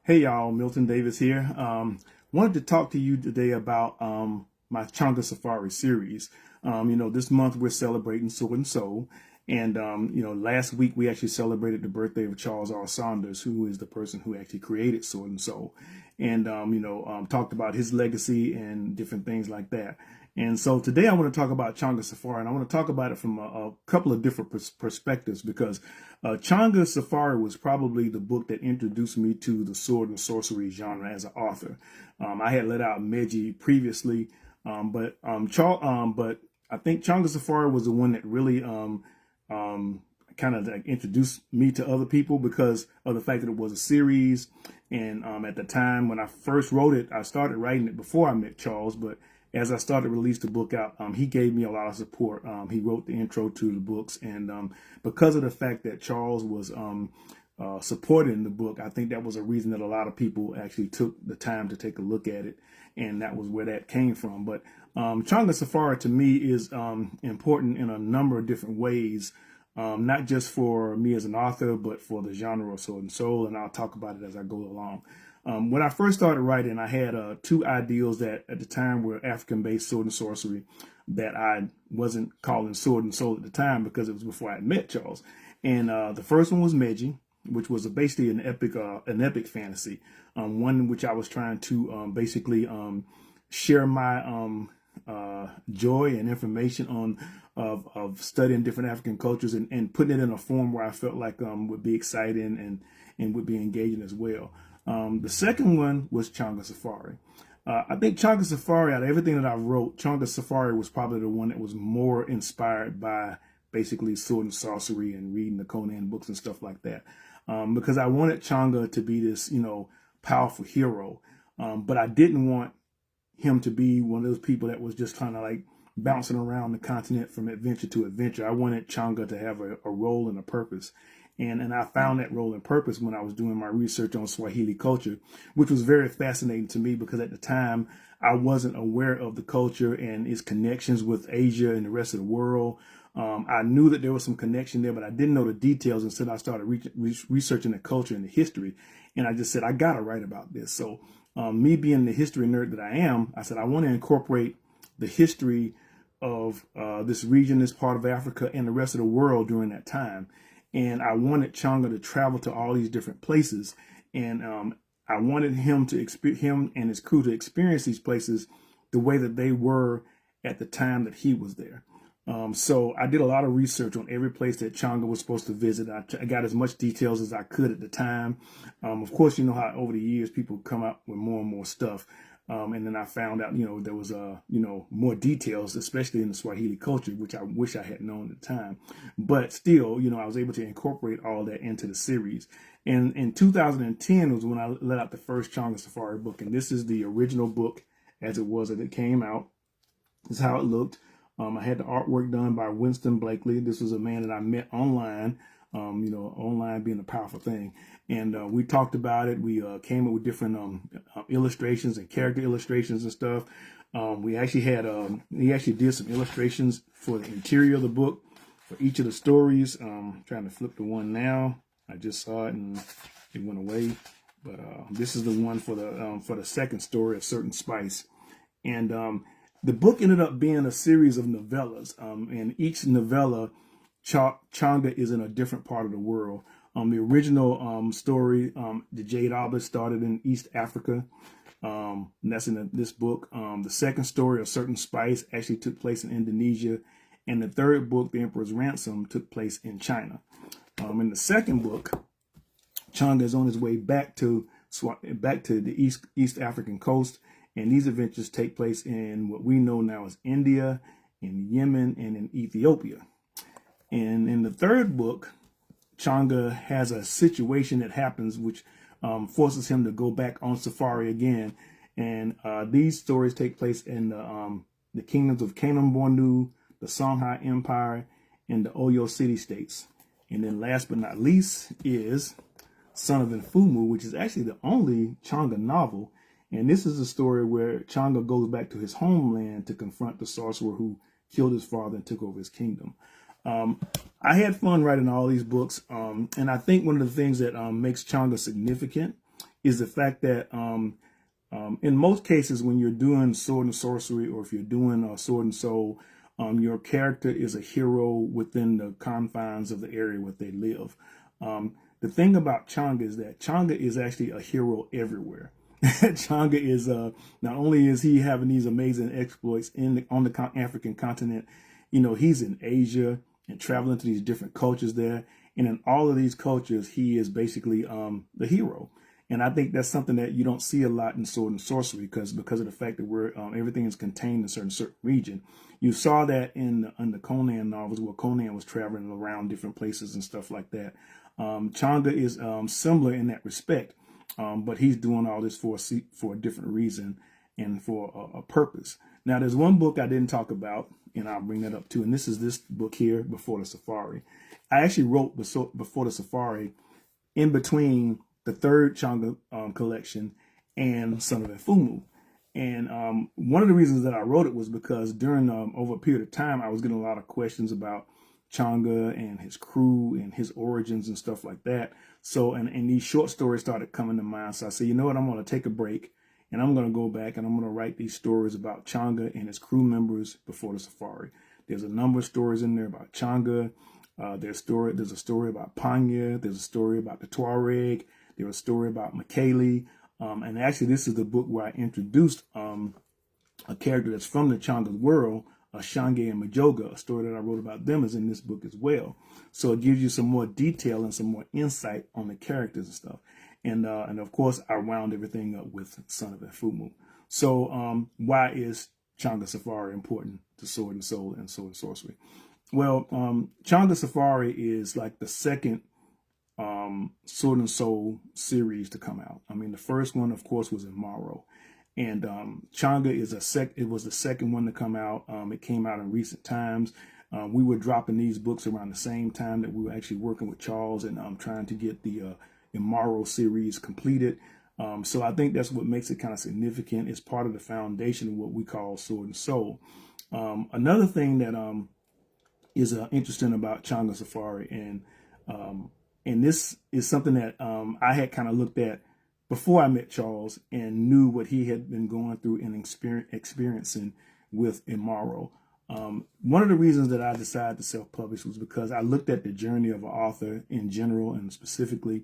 Hey y'all, Milton Davis here. Wanted to talk to you today about my Changa Safari series. This month we're celebrating Sword and Soul. And, last week we actually celebrated the birthday of Charles R. Saunders, who is the person who actually created Sword and Soul. And, talked about his legacy and different things like that. And so today I want to talk about Changa Safari, and I want to talk about it from a couple of different perspectives because Changa Safari was probably the book that introduced me to the sword and sorcery genre as an author. I had let out Meji previously, but I think Changa Safari was the one that really kind of like introduced me to other people because of the fact that it was a series. And at the time when I first wrote it, I started writing it before I met Charles, but as I started to release the book out, he gave me a lot of support. He wrote the intro to the books, and because of the fact that Charles was supporting the book, I think that was a reason that a lot of people actually took the time to take a look at it, and that was where that came from. But Changa Safari to me is important in a number of different ways, not just for me as an author, but for the genre of Sword and Soul, and I'll talk about it as I go along. When I first started writing, I had two ideals that at the time were African-based sword and sorcery that I wasn't calling Sword and Soul at the time because it was before I had met Charles. And the first one was Meji, which was basically an epic fantasy, one in which I was trying to basically share my joy and information on of studying different African cultures and putting it in a form where I felt like would be exciting and would be engaging as well. The second one was Changa Safari. I think Changa Safari, out of everything that I wrote, Changa Safari was probably the one that was more inspired by basically sword and sorcery and reading the Conan books and stuff like that. Because I wanted Changa to be this, powerful hero. But I didn't want him to be one of those people that was just kind of like bouncing around the continent from adventure to adventure. I wanted Changa to have a role and a purpose. And I found that role and purpose when I was doing my research on Swahili culture, which was very fascinating to me because at the time I wasn't aware of the culture and its connections with Asia and the rest of the world. I knew that there was some connection there, but I didn't know the details until I started researching the culture and the history. And I just said, I got to write about this. So me being the history nerd that I am, I said, I want to incorporate the history of this region, this part of Africa, and the rest of the world during that time. And I wanted Changa to travel to all these different places, and I wanted him and his crew to experience these places the way that they were at the time that he was there. So I did a lot of research on every place that Changa was supposed to visit. I got as much details as I could at the time. Of course, you know how over the years people come up with more and more stuff. And then I found out, there was, more details, especially in the Swahili culture, which I wish I had known at the time. But still, I was able to incorporate all that into the series. And in 2010 was when I let out the first Changa Safari book. And this is the original book as it came out. This is how it looked. I had the artwork done by Winston Blakely. This was a man that I met online. Online being a powerful thing. And we talked about it. We came up with different illustrations and character illustrations and stuff. We actually had, he actually did some illustrations for the interior of the book for each of the stories. Trying to flip the one now. I just saw it and it went away. But this is the one for the second story, A Certain Spice. And the book ended up being a series of novellas. And each novella, Changa is in a different part of the world. The original story, the Jade Obelisk, started in East Africa. And that's in this book. The second story, A Certain Spice, actually took place in Indonesia. And the third book, The Emperor's Ransom, took place in China. In the second book, Changa is on his way back to the East African coast. And these adventures take place in what we know now as India, in Yemen, and in Ethiopia. And in the third book, Changa has a situation that happens which forces him to go back on safari again. And these stories take place in the kingdoms of Kanem Bornu, the Songhai Empire, and the Oyo city-states. And then last but not least is Son of Nfumu, which is actually the only Changa novel. And this is a story where Changa goes back to his homeland to confront the sorcerer who killed his father and took over his kingdom. I had fun writing all these books, and I think one of the things that makes Changa significant is the fact that in most cases, when you're doing sword and sorcery, or if you're doing sword and soul, your character is a hero within the confines of the area where they live. The thing about Changa is that Changa is actually a hero everywhere. Changa is not only is he having these amazing exploits on the African continent, he's in Asia and traveling to these different cultures there, and in all of these cultures, he is basically the hero. And I think that's something that you don't see a lot in sword and sorcery because of the fact that we're everything is contained in a certain region. You saw that in the Conan novels, where Conan was traveling around different places and stuff like that. Changa is similar in that respect, but he's doing all this for a different reason and for a purpose. Now, there's one book I didn't talk about, and I'll bring that up too. And this is this book here, Before the Safari. I actually wrote Before the Safari in between the third Changa collection and Son of Efumu. And one of the reasons that I wrote it was because during over a period of time, I was getting a lot of questions about Changa and his crew and his origins and stuff like that. So, and these short stories started coming to mind. So I said, you know what, I'm going to take a break and I'm going to go back and I'm going to write these stories about Changa and his crew members before the safari. There's a number of stories in there about Changa. There's a story about Panya. There's a story about the Tuareg. There's a story about Makele. And actually, this is the book where I introduced a character that's from the Changa world, Changa and Majoga. A story that I wrote about them is in this book as well. So it gives you some more detail and some more insight on the characters and stuff. And of course, I wound everything up with Son of Efumu. So why is Changa Safari important to Sword and Soul and Sword and Sorcery? Well, Changa Safari is like the second Sword and Soul series to come out. I mean, the first one, of course, was in Morrow. And Changa is it was the second one to come out. It came out in recent times. We were dropping these books around the same time that we were actually working with Charles and trying to get the Morrow series completed. So I think that's what makes it kind of significant. It's part of the foundation of what we call Sword and Soul. Another thing that is interesting about Changa Safari, and this is something that I had kind of looked at before I met Charles and knew what he had been going through and experiencing with Imaro. One of the reasons that I decided to self-publish was because I looked at the journey of an author in general and specifically.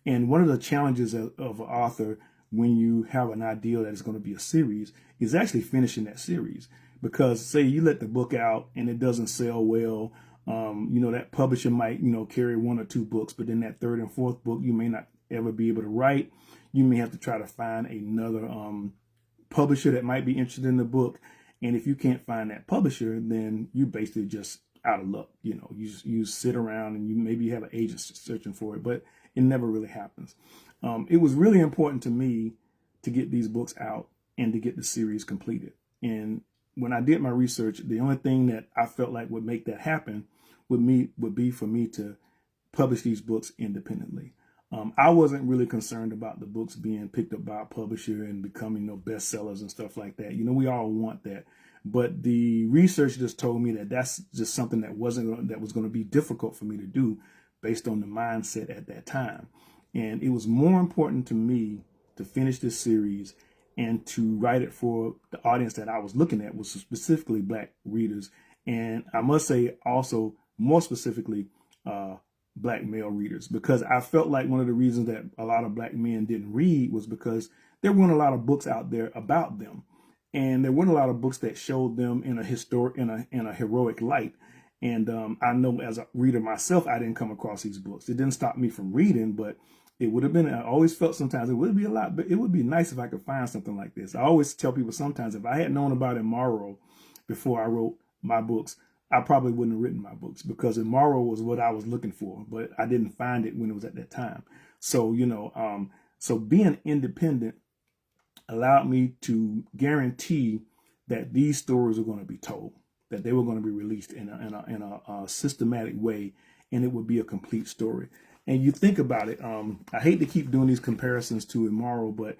And one of the challenges of an author when you have an idea that is going to be a series is actually finishing that series. Because say you let the book out and it doesn't sell well, that publisher might, carry one or two books, but then that third and fourth book, you may not ever be able to write. You may have to try to find another publisher that might be interested in the book. And if you can't find that publisher, then you basically just out of luck. You sit around and you maybe have an agent searching for it, but it never really happens. It was really important to me to get these books out and to get the series completed. And when I did my research, the only thing that I felt like would make that happen would be for me to publish these books independently. I wasn't really concerned about the books being picked up by a publisher and becoming bestsellers and stuff like that. We all want that. But the research just told me that that's just something that was going to be difficult for me to do based on the mindset at that time. And it was more important to me to finish this series and to write it for the audience that I was looking at, was specifically Black readers. And I must say also more specifically, Black male readers, because I felt like one of the reasons that a lot of Black men didn't read was because there weren't a lot of books out there about them, and there weren't a lot of books that showed them in a heroic light. And I know as a reader myself, I didn't come across these books. It didn't stop me from reading, but it would have been. I always felt sometimes it would be but it would be nice if I could find something like this. I always tell people sometimes if I had known about Imaro before I wrote my books, I probably wouldn't have written my books, because Imaro was what I was looking for, but I didn't find it when it was at that time. So, so being independent allowed me to guarantee that these stories were going to be told, that they were going to be released in a systematic way, and it would be a complete story. And you think about it, I hate to keep doing these comparisons to Imaro, but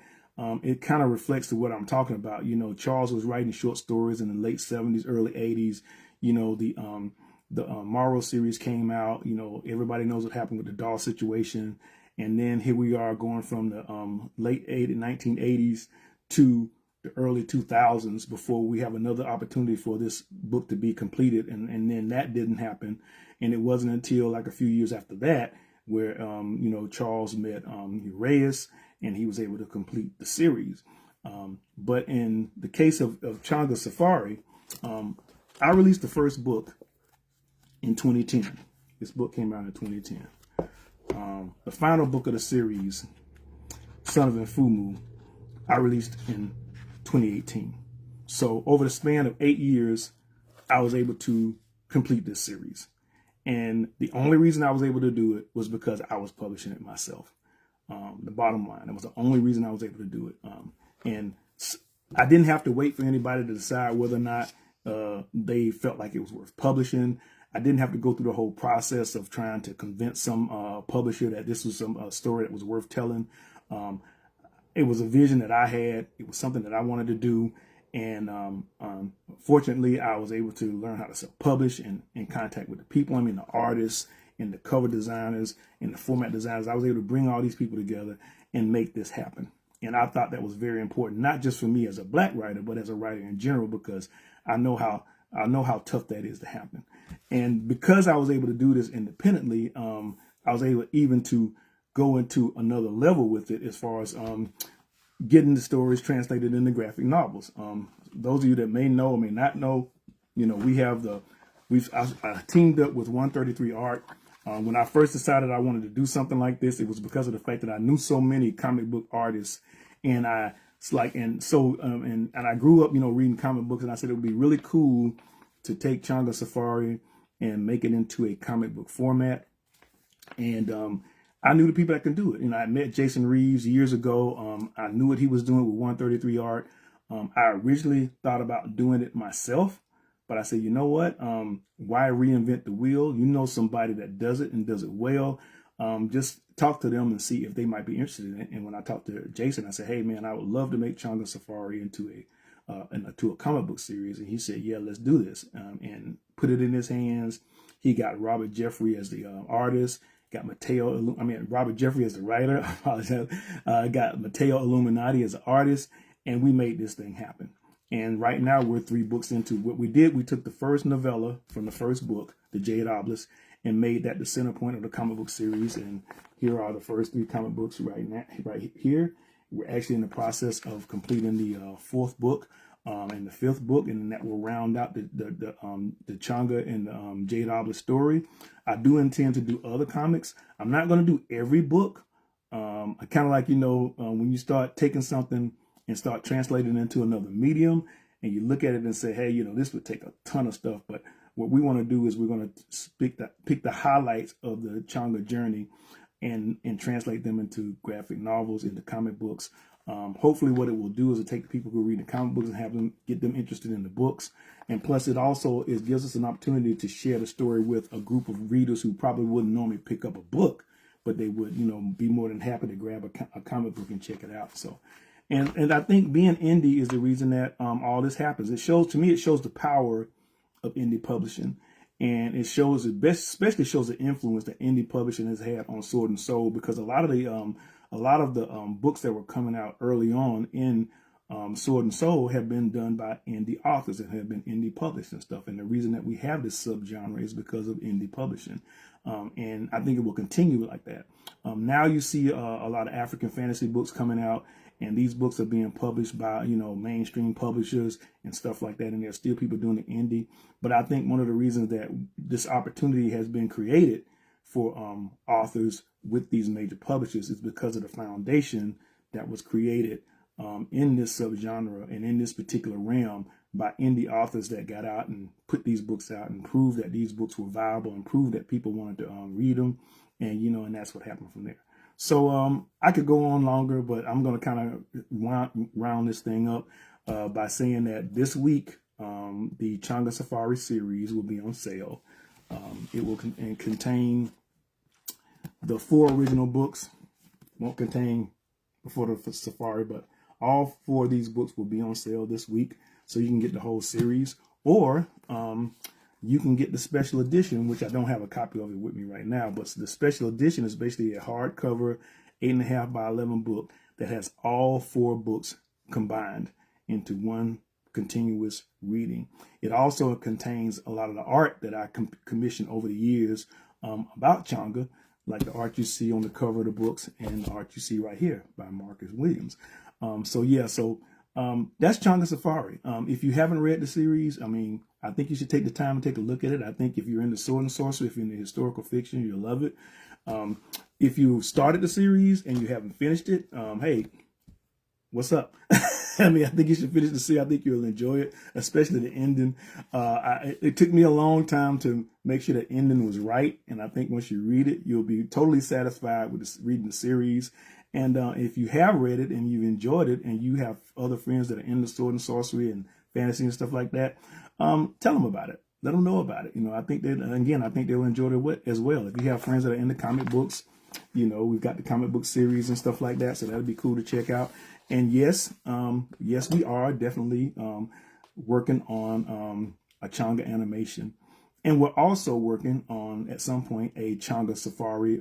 it kind of reflects to what I'm talking about. Charles was writing short stories in the late 70s, early 80s. The Morrow series came out. Everybody knows what happened with the doll situation. And then here we are going from the late 1980s to the early 2000s before we have another opportunity for this book to be completed. And then that didn't happen. And it wasn't until like a few years after that where, Charles met Urias and he was able to complete the series. But in the case of Changa Safari, I released the first book in 2010. This book came out in 2010. The final book of the series, Son of Mfumu, I released in 2018. So over the span of 8 years, I was able to complete this series. And the only reason I was able to do it was because I was publishing it myself. The bottom line, that was the only reason I was able to do it. And I didn't have to wait for anybody to decide whether or not they felt like it was worth publishing. I didn't have to go through the whole process of trying to convince some publisher that this was some story that was worth telling. It was a vision that I had. It was something that I wanted to do. And fortunately, I was able to learn how to self-publish and in contact with the people. I mean, the artists and the cover designers and the format designers. I was able to bring all these people together and make this happen. And I thought that was very important, not just for me as a Black writer, but as a writer in general, because I know how tough that is to happen. And because I was able to do this independently, I was able even to go into another level with it as far as getting the stories translated into graphic novels. Those of you that may know or may not know, I teamed up with 133 Art. When I first decided I wanted to do something like this, it was because of the fact that I knew so many comic book artists, and I grew up, reading comic books, and I said it would be really cool to take Changa Safari and make it into a comic book format. And I knew the people that can do it. I met Jason Reeves years ago. I knew what he was doing with 133 Art. I originally thought about doing it myself, but I said, you know what? Why reinvent the wheel? You know somebody that does it and does it well. Just talk to them and see if they might be interested in it. And when I talked to Jason, I said, hey, man, I would love to make Changa Safari into a comic book series. And he said, yeah, let's do this, and put it in his hands. He got Robert Jeffrey as the artist. Got Robert Jeffrey as the writer. I apologize. Got Matteo Illuminati as the artist, and we made this thing happen. And right now we're 3 books into what we did. We took the first novella from the first book, The Jade Obelisk, and made that the center point of the comic book series. And here are the first 3 comic books right here. We're actually in the process of completing the 4th book and the 5th book, and that will round out the Changa and the Jade Obelisk story. I do intend to do other comics. I'm not going to do every book. I kind of like, when you start taking something and start translating it into another medium, and you look at it and say, hey, this would take a ton of stuff. But what we want to do is we're going to pick the highlights of the Changa journey and translate them into graphic novels, into comic books. Hopefully what it will do is it take the people who read the comic books and have them get them interested in the books. And plus it also gives us an opportunity to share the story with a group of readers who probably wouldn't normally pick up a book, but they would, be more than happy to grab a comic book and check it out. So, and I think being indie is the reason that all this happens. It shows the power of indie publishing. And it shows especially shows the influence that indie publishing has had on Sword and Soul, because a lot of the books that were coming out early on in Sword and Soul have been done by indie authors and have been indie published and stuff. And the reason that we have this subgenre is because of indie publishing. And I think it will continue like that. Now you see a lot of African fantasy books coming out, and these books are being published by, mainstream publishers and stuff like that. And there's still people doing the indie. But I think one of the reasons that this opportunity has been created for authors with these major publishers is because of the foundation that was created in this subgenre and in this particular realm by indie authors that got out and put these books out and proved that these books were viable and proved that people wanted to read them. And, and that's what happened from there. So I could go on longer, but I'm going to kind of round this thing up by saying that this week, the Changa Safari series will be on sale. It will contain the 4 original books. Won't contain before the Safari, but all 4 of these books will be on sale this week. So you can get the whole series, or you can get the special edition, which I don't have a copy of it with me right now, but the special edition is basically a hardcover 8.5 by 11 book that has all 4 books combined into one continuous reading. It also contains a lot of the art that I commissioned over the years about Changa, like the art you see on the cover of the books and the art you see right here by Marcus Williams. That's Changa Safari. If you haven't read the series, I mean, I think you should take the time and take a look at it. I think if you're into sword and sorcery, if you're into historical fiction, you'll love it. If you started the series and you haven't finished it, hey, what's up? I mean, I think you should finish the series. I think you'll enjoy it, especially the ending. It took me a long time to make sure the ending was right. And I think once you read it, you'll be totally satisfied with reading the series. And if you have read it and you've enjoyed it and you have other friends that are into sword and sorcery and fantasy and stuff like that, tell them about it. Let them know about it. You know, I think they'll enjoy it as well. If you have friends that are into comic books, you know, we've got the comic book series and stuff like that. So that'll be cool to check out. And yes, we are definitely working on a Changa animation. And we're also working on, at some point, a Changa Safari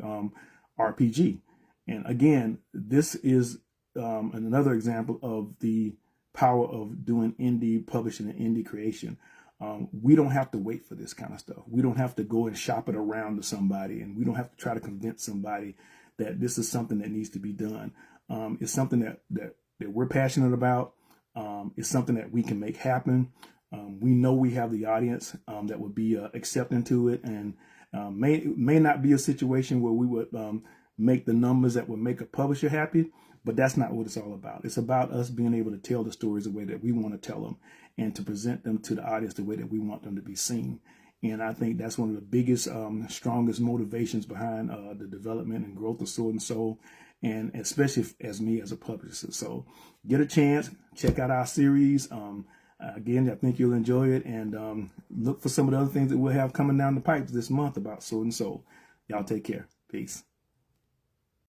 RPG. And again, this is another example of the power of doing indie publishing and indie creation. We don't have to wait for this kind of stuff. We don't have to go and shop it around to somebody, and we don't have to try to convince somebody that this is something that needs to be done. It's something that we're passionate about. It's something that we can make happen. We know we have the audience that would be accepting to it, and may not be a situation where we would make the numbers that would make a publisher happy, but that's not what it's all about. It's about us being able to tell the stories the way that we want to tell them and to present them to the audience the way that we want them to be seen. And I think that's one of the biggest, strongest motivations behind the development and growth of Sword and Soul, and especially as me as a publisher. So get a chance, check out our series. Again, I think you'll enjoy it, and look for some of the other things that we'll have coming down the pipes this month about Sword and Soul. Y'all take care. Peace.